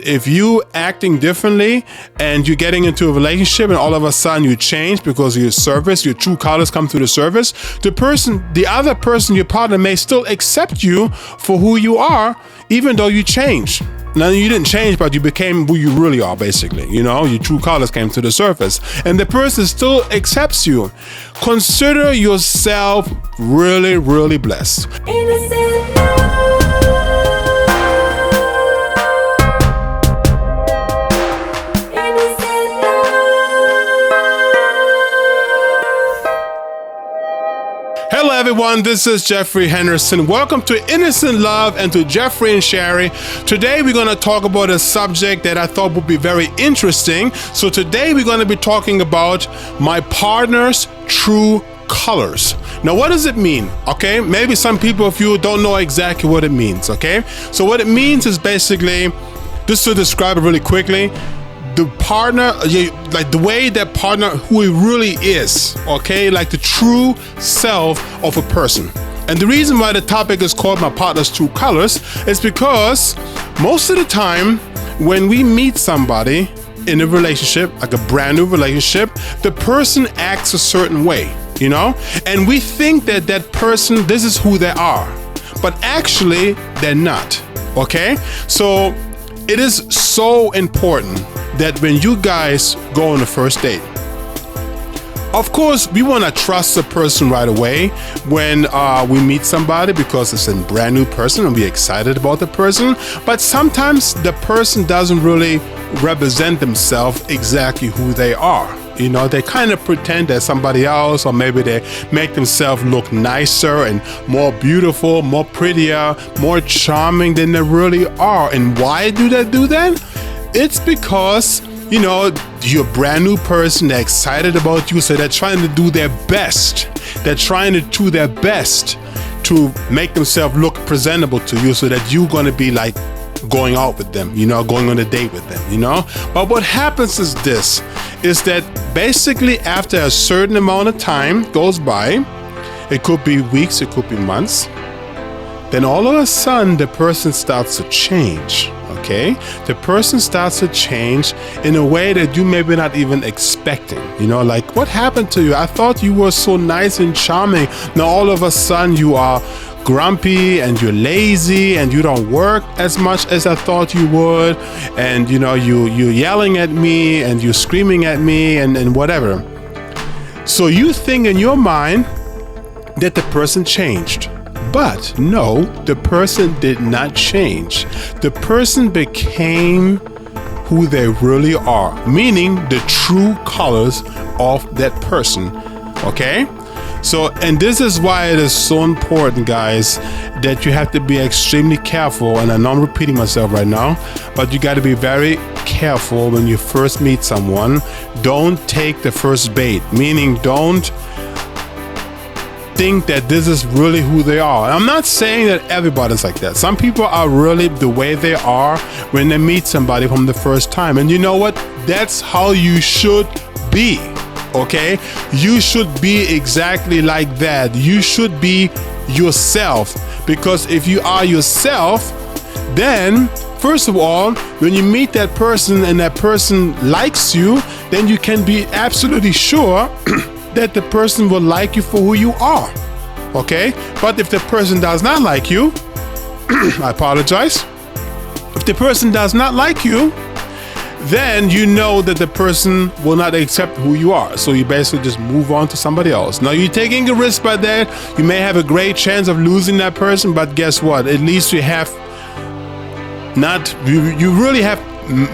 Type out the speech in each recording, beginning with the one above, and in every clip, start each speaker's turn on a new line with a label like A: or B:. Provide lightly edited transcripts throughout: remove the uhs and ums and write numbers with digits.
A: If you acting differently and you're getting into a relationship and all of a sudden you change because of your service, your true colors come through the service, the other person, your partner may still accept you for who you are, even though you change. Now, you didn't change, but you became who you really are, basically. You know, your true colors came to the surface. And the person still accepts you. Consider yourself really, really blessed. Innocent love. Hello everyone, this is Geoffrey Henderson. Welcome to Innocent Love and to Geoffrey and Sherry. Today we're going to talk about a subject that I thought would be very interesting. So today we're going to be talking about my partner's true colors. Now, what does it mean? Okay, maybe some people of you don't know exactly what it means. Okay, so what it means is basically, just to describe it really quickly, the partner, like the way that partner, who he really is, okay, like the true self of a person. And the reason why the topic is called My Partner's True Colors is because most of the time when we meet somebody in a relationship, like a brand new relationship, the person acts a certain way, you know, and we think that that person, this is who they are, but actually they're not, okay? So it is so important that when you guys go on the first date, of course, we want to trust the person right away when we meet somebody because it's a brand new person and we're excited about the person. But sometimes the person doesn't really represent themselves exactly who they are. You know, they kind of pretend they're somebody else, or maybe they make themselves look nicer and more beautiful, more prettier, more charming than they really are. And why do they do that? It's because, you know, you're a brand new person, they're excited about you, so they're trying to do their best. They're trying to do their best to make themselves look presentable to you so that you're going to be like going out with them, you know, going on a date with them, you know. But what happens is this, is that basically after a certain amount of time goes by, it could be weeks, it could be months, then all of a sudden the person starts to change. Okay, the person starts to change in a way that you maybe not even expecting. You know, like, what happened to you? I thought you were so nice and charming. Now all of a sudden you are grumpy and you're lazy and you don't work as much as I thought you would. And you know, you're yelling at me and you're screaming at me and whatever. So you think in your mind that the person changed. But no, the person did not change. The person became who they really are, meaning the true colors of that person, okay? So, and this is why it is so important, guys, that you have to be extremely careful, and I know I'm repeating myself right now, but you got to be very careful when you first meet someone. Don't take the first bait, meaning don't think that this is really who they are. I'm not saying that everybody's like that. Some people are really the way they are when they meet somebody from the first time. And you know what? That's how you should be, okay? You should be exactly like that. You should be yourself, because if you are yourself, then first of all, when you meet that person and that person likes you, then you can be absolutely sure that the person will like you for who you are, okay? But if the person does not like you, I apologize. If the person does not like you, then you know that the person will not accept who you are. So you basically just move on to somebody else. Now, you're taking a risk by that. You may have a great chance of losing that person, but guess what? At least you have you really have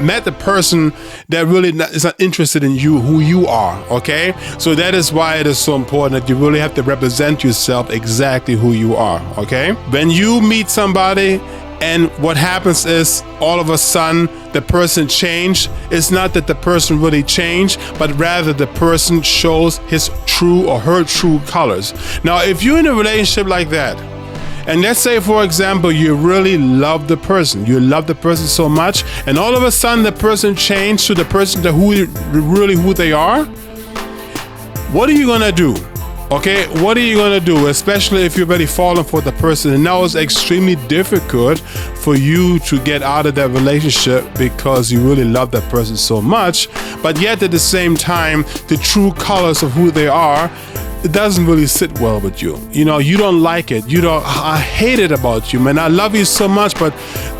A: met the person that really is not interested in you, who you are, okay? So that is why it is so important that you really have to represent yourself exactly who you are, okay? When you meet somebody and what happens is all of a sudden the person changed, it's not that the person really changed, but rather the person shows his true or her true colors. Now, if you're in a relationship like that, and let's say, for example, you really love the person. You love the person so much, and all of a sudden the person changed to the person who they are. What are you gonna do? Okay, what are you gonna do? Especially if you're already falling for the person, and now it's extremely difficult for you to get out of that relationship because you really love that person so much, but yet at the same time, the true colors of who they are, it doesn't really sit well with you. You know, you don't like it. I hate it about you, man. I love you so much, but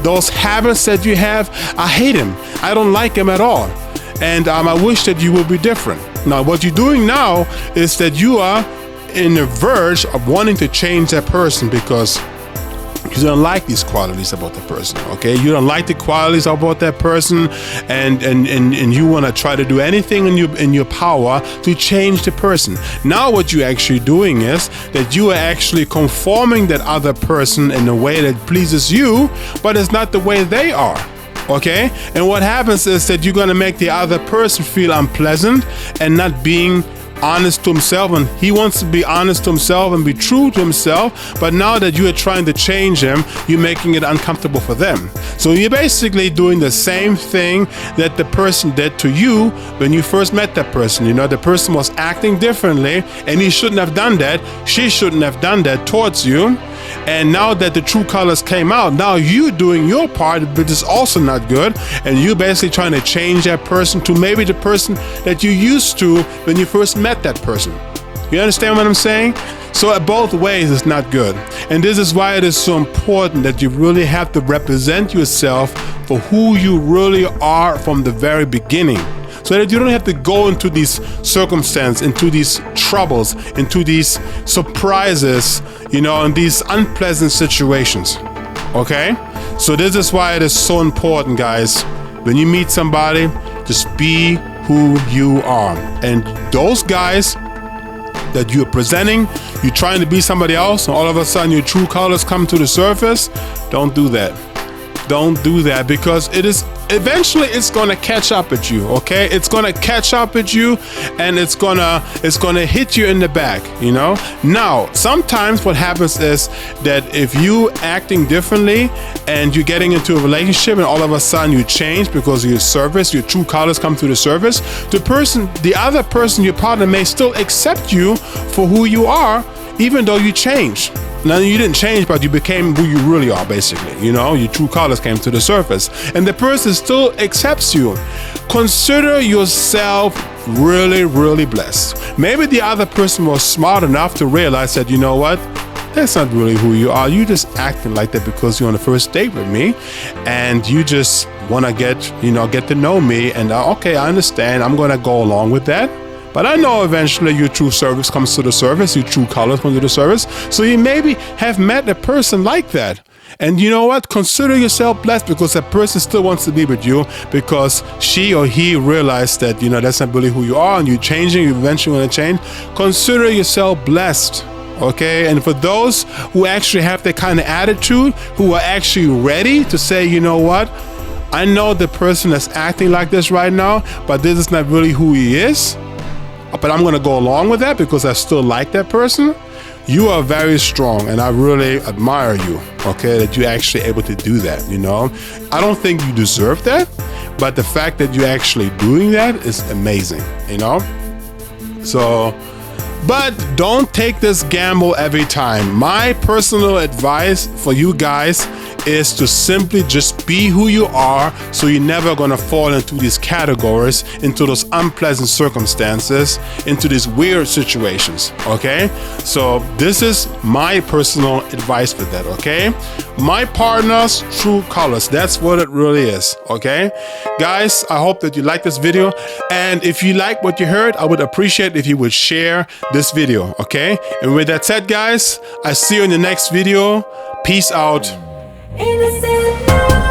A: those habits that you have, I hate them. I don't like them at all. And I wish that you would be different. Now, what you're doing now is that you are in the verge of wanting to change that person because you don't like these qualities about the person, okay? You don't like the qualities about that person, and you want to try to do anything in your power to change the person. Now what you're actually doing is that you are actually conforming that other person in a way that pleases you, but it's not the way they are. Okay? And what happens is that you're going to make the other person feel unpleasant and not being honest to himself, and he wants to be honest to himself and be true to himself, but now that you are trying to change him, you're making it uncomfortable for them. So you're basically doing the same thing that the person did to you when you first met that person. You know, the person was acting differently, and he shouldn't have done that. She shouldn't have done that towards you. And now that the true colors came out, now you doing your part, but it's also not good. And you're basically trying to change that person to maybe the person that you used to when you first met that person. You understand what I'm saying? So both ways is not good. And this is why it is so important that you really have to represent yourself for who you really are from the very beginning. So that you don't have to go into these circumstances, into these troubles, into these surprises, you know, in these unpleasant situations. Okay? So this is why it is so important, guys. When you meet somebody, just be who you are. And those guys that you're presenting, you're trying to be somebody else, and all of a sudden your true colors come to the surface, don't do that. Don't do that, because eventually it's gonna catch up at you, okay? It's gonna catch up at you, and it's gonna hit you in the back, you know? Now, sometimes what happens is that if you acting differently and you're getting into a relationship and all of a sudden you change because of your true colors come to the surface, the other person, your partner, may still accept you for who you are, even though you changed. Now, you didn't change, but you became who you really are, basically. You know, your true colors came to the surface. And the person still accepts you. Consider yourself really, really blessed. Maybe the other person was smart enough to realize that, you know what? That's not really who you are. You're just acting like that because you're on the first date with me. And you just want to get to know me. And okay, I understand. I'm going to go along with that. But I know eventually your true service comes to the surface, your true colors come to the surface. So you maybe have met a person like that. And you know what? Consider yourself blessed, because that person still wants to be with you because she or he realized that, you know, that's not really who you are, and you're changing, you eventually want to change. Consider yourself blessed. Okay? And for those who actually have that kind of attitude, who are actually ready to say, you know what? I know the person that's acting like this right now, but this is not really who he is. But I'm going to go along with that because I still like that person. You are very strong, and I really admire you, okay, that you're actually able to do that, you know. I don't think you deserve that, but the fact that you're actually doing that is amazing, you know. So, but don't take this gamble every time. My personal advice for you guys is to simply just be who you are, so you're never gonna fall into these categories, into those unpleasant circumstances, into these weird situations, okay? So this is my personal advice for that, okay? My partner's true colors, that's what it really is, okay? Guys, I hope that you like this video, and if you like what you heard, I would appreciate if you would share this video, okay? And with that said, guys, I see you in the next video. Peace out.
B: Innocent love.